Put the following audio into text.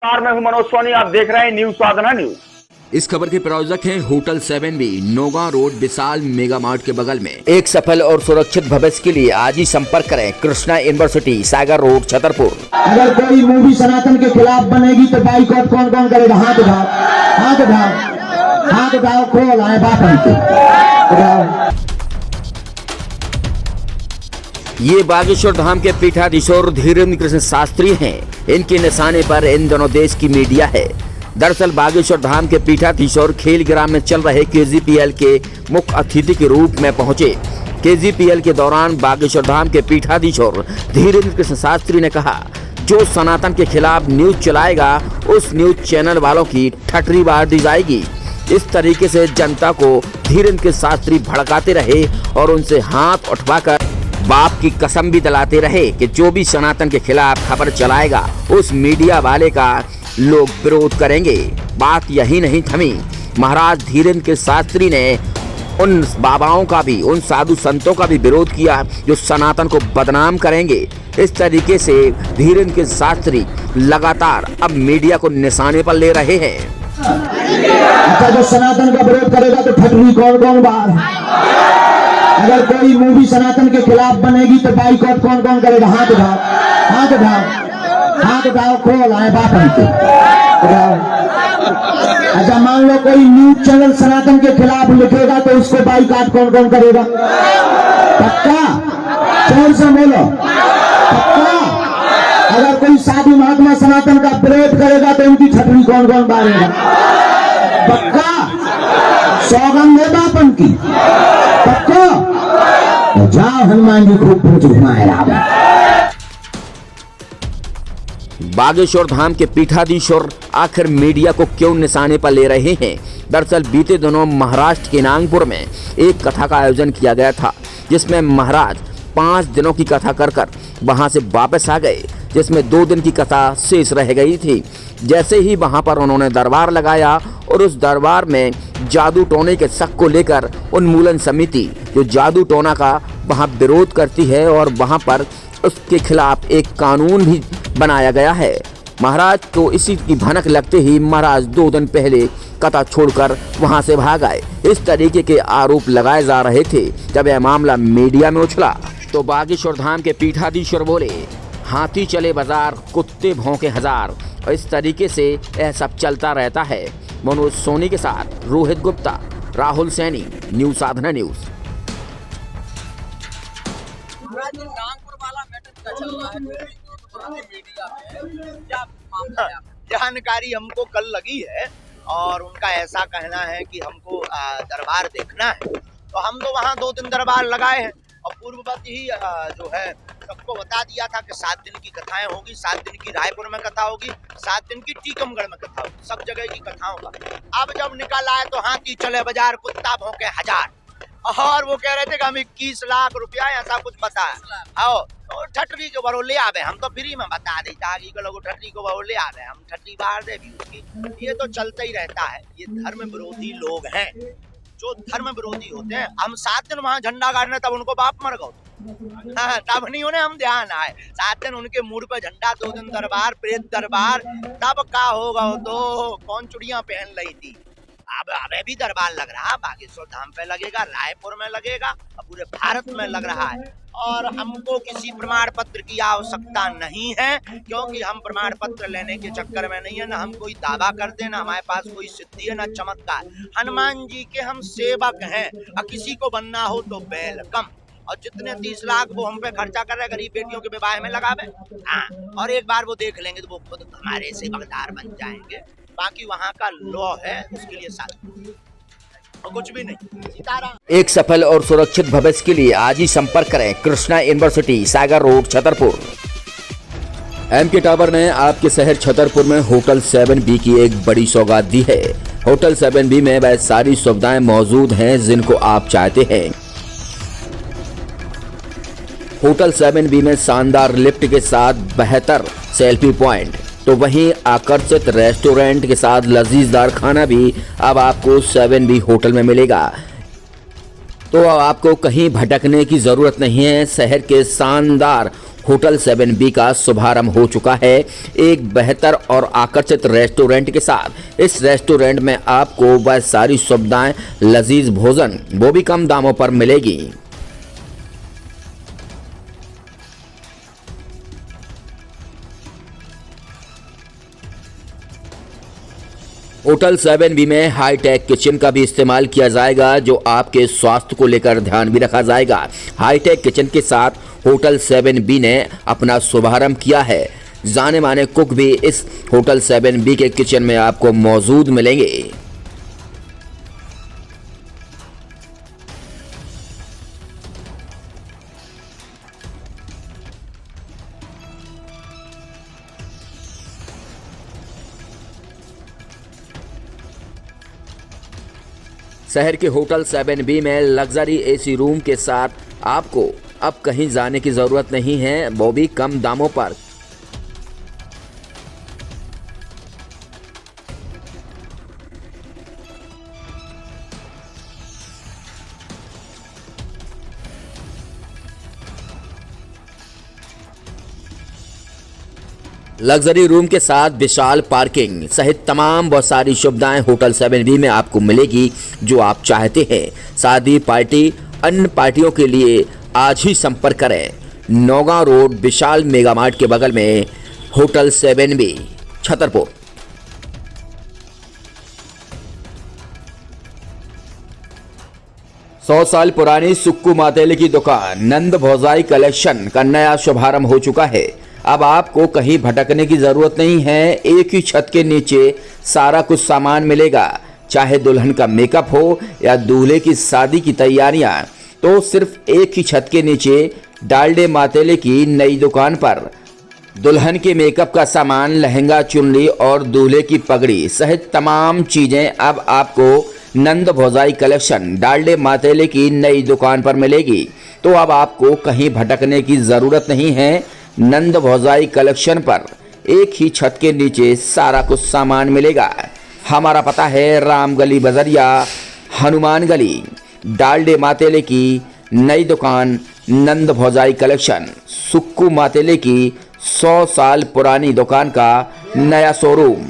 मैं हूं मनोज सोनी। आप देख रहे हैं न्यूज साधना न्यूज। इस खबर के प्रायोजक हैं होटल 7B, नोगा रोड, विशाल मेगा मार्ट के बगल में। एक सफल और सुरक्षित भविष्य के लिए आज ही संपर्क करें कृष्णा यूनिवर्सिटी, सागर रोड, छतरपुर। अगर कोई मूवी सनातन के खिलाफ बनेगी तो बाइकआउट कौन कौन करेगा? हाथ उठाओ, हाथ उठाओ, हाथ उठाओ, खोल आए बाप। ये बागेश्वर धाम के पीठाधीश्वर धीरेन्द्र कृष्ण शास्त्री हैं। इनके निशाने पर इन दोनों देश की मीडिया है। दरअसल बागेश्वर धाम के पीठाधीश्वर खेलग्राम में चल रहे KGPL के मुख्य अतिथि के रूप में पहुंचे। KGPL के दौरान बागेश्वर धाम के पीठाधीश्वर धीरेन्द्र कृष्ण शास्त्री ने कहा, जो सनातन के खिलाफ न्यूज चलाएगा उस न्यूज चैनल वालों की ठटरी बार दी जाएगी। इस तरीके से जनता को धीरेन्द्र कृष्ण शास्त्री भड़काते रहे और उनसे हाथ उठवाकर बाप की कसम भी दिलाते रहे कि जो भी सनातन के खिलाफ खबर चलाएगा उस मीडिया वाले का लोग विरोध करेंगे। बात यही नहीं थमी। महाराज धीरेन्द्र कृष्ण शास्त्री ने उन बाबाओं का भी, उन साधु संतों का भी विरोध किया जो सनातन को बदनाम करेंगे। इस तरीके से धीरेन्द्र कृष्ण शास्त्री लगातार अब मीडिया को निशाने पर ले रहे हैं। अच्छा, जो सनातन का विरोध करेगा तो ठटरी कौन कौन बार? अगर कोई मूवी सनातन के खिलाफ बनेगी तो बाइकआउट कौन कौन करेगा? हाथ उठाओ, हाथ उठाओ, हाथ उठाओ, खोल आए बाप। अच्छा, मान लो कोई न्यूज चैनल सनातन के खिलाफ लिखेगा तो उसको बाइकआउट कौन कौन करेगा? पक्का? जोर से बोलो, पक्का? अगर कोई साधु महात्मा सनातन का विरोध करेगा तो उनकी छतरी कौन कौन बारेगा? पक्का? सौगंध है बापन की, पक्का? तो जाओ हनुमान जी खूब पूछ घुमाए। बागेश्वर धाम के पीठाधीश्वर आखिर मीडिया को क्यों निशाने पर ले रहे हैं? दरअसल बीते दिनों महाराष्ट्र के नागपुर में एक कथा का आयोजन किया गया था, जिसमें महाराज 5 दिनों की कथा कर वहां से वापस आ गए, जिसमें 2 दिन की कथा शेष रह गई थी। जैसे ही वहां पर उन्होंने दरबार लगाया और उस दरबार में जादू टोने के शक को लेकर उन्मूलन समिति जो जादू टोना का वहां विरोध करती है और वहां पर उसके खिलाफ एक कानून भी बनाया गया है। महाराज को इसी की भनक लगते ही महाराज 2 दिन पहले कथा छोड़कर वहां से भाग आए। इस तरीके के आरोप लगाए जा रहे थे। जब यह मामला मीडिया में उछला तो बागेश्वर धाम के पीठाधीश्वर बोले, हाथी चले बाजार, कुत्ते भौंके हजार। और इस तरीके से यह सब चलता रहता है। मनोज सोनी के साथ रोहित गुप्ता, राहुल सैनी, न्यूज साधना न्यूज। जानकारी हमको कल लगी है और उनका ऐसा कहना है कि हमको दरबार देखना है, तो हम तो वहाँ 2 दिन दरबार लगाए हैं और पूर्ववत ही जो है सबको बता दिया था कि 7 दिन की कथाएं होगी, 7 दिन की रायपुर में कथा होगी, 7 दिन की टीकमगढ़ में कथा होगी, सब जगह की कथाओं का। अब जब निकल आए तो हाथी चले बाजार, कुत्ता भौंके हजार, और वो कह रहे थे कि हम 21 लाख रुपया ऐसा कुछ बता आओ तो ठटरी के बरो ले आवे। हम तो फ्री में बता देता आगे के लोग ठटरी को बरो ले आवे, हम ठटरी बाहर दे भी उसकी। ये तो चलता ही रहता है। ये धर्म विरोधी लोग हैं जो धर्म विरोधी होते हैं। हम 7 दिन वहाँ झंडा गाड़ने तब उनको बाप मर गए, तब नहीं उन्हें हम ध्यान आए। 7 दिन उनके मुड़ पे झंडा, 2 दिन दरबार, प्रेत दरबार, तब का होगा तो कौन चुड़िया पहन रही थी। अब अबे भी दरबार लग रहा है, बागेश्वर धाम पे लगेगा, रायपुर में लगेगा, पूरे भारत में लग रहा है। और हमको किसी प्रमाण पत्र की आवश्यकता नहीं है, क्योंकि हम प्रमाण पत्र लेने के चक्कर में नहीं है। ना हम कोई दावा करते, ना हमारे पास कोई सिद्धि है, ना चमत्कार। हनुमान जी के हम सेवक हैं और किसी को बनना हो तो वेलकम। और जितने 30 लाख वो हम पे खर्चा कर रहे, गरीब बेटियों के विवाह में लगावे, हाँ, और एक बार वो देख लेंगे तो वो खुद हमारे सेवकदार बन जाएंगे। बाकी वहाँ का लॉ है, उसके लिए साथ और कुछ भी नहीं। सीताराम। एक सफल और सुरक्षित भविष्य के लिए आज ही संपर्क करें कृष्णा यूनिवर्सिटी, सागर रोड, छतरपुर। MK टावर ने आपके शहर छतरपुर में होटल 7B की एक बड़ी सौगात दी है। होटल 7B में वह सारी सुविधाएं मौजूद हैं जिनको आप चाहते हैं। होटल 7B में शानदार लिफ्ट के साथ बेहतर सेल्फी पॉइंट, तो वहीं आकर्षित रेस्टोरेंट के साथ लजीजदार खाना भी अब आपको 7B होटल में मिलेगा। तो अब आपको कहीं भटकने की ज़रूरत नहीं है। शहर के शानदार होटल 7B का शुभारंभ हो चुका है एक बेहतर और आकर्षित रेस्टोरेंट के साथ। इस रेस्टोरेंट में आपको वह सारी सुविधाएं, लजीज भोजन, वो भी कम दामों पर मिलेगी। होटल 7B में हाईटेक किचन का भी इस्तेमाल किया जाएगा, जो आपके स्वास्थ्य को लेकर ध्यान भी रखा जाएगा। हाईटेक किचन के साथ होटल 7B ने अपना शुभारंभ किया है। जाने माने कुक भी इस होटल 7B के किचन में आपको मौजूद मिलेंगे। शहर के होटल 7B में लग्जरी एसी रूम के साथ आपको अब कहीं जाने की जरूरत नहीं है, वो भी कम दामों पर। लग्जरी रूम के साथ विशाल पार्किंग सहित तमाम बहुत सारी सुविधाएं होटल 7B में आपको मिलेगी, जो आप चाहते हैं। शादी, पार्टी, अन्य पार्टियों के लिए आज ही संपर्क करें। नौगांव रोड विशाल मेगा मार्ट के बगल में होटल 7B, छतरपुर। सौ साल पुरानी सुक्कू मातेले की दुकान नंद भौजाई कलेक्शन का नया शुभारंभ हो चुका है। अब आपको कहीं भटकने की जरूरत नहीं है, एक ही छत के नीचे सारा कुछ सामान मिलेगा। चाहे दुल्हन का मेकअप हो या दूल्हे की शादी की तैयारियां, तो सिर्फ एक ही छत के नीचे डालडे मातेले की नई दुकान पर दुल्हन के मेकअप का सामान, लहंगा, चुनरी और दूल्हे की पगड़ी सहित तमाम चीजें अब आपको नंद भौजाई कलेक्शन डालडे मातेले की नई दुकान पर मिलेगी। तो अब आपको कहीं भटकने की जरूरत नहीं है। नंद भौजाई कलेक्शन पर एक ही छत के नीचे सारा कुछ सामान मिलेगा। हमारा पता है राम गली बजरिया, हनुमान गली। डालडे मातेले की नई दुकान नंद भौजाई कलेक्शन, सुक्कू मातेले की 100 साल पुरानी दुकान का नया शोरूम।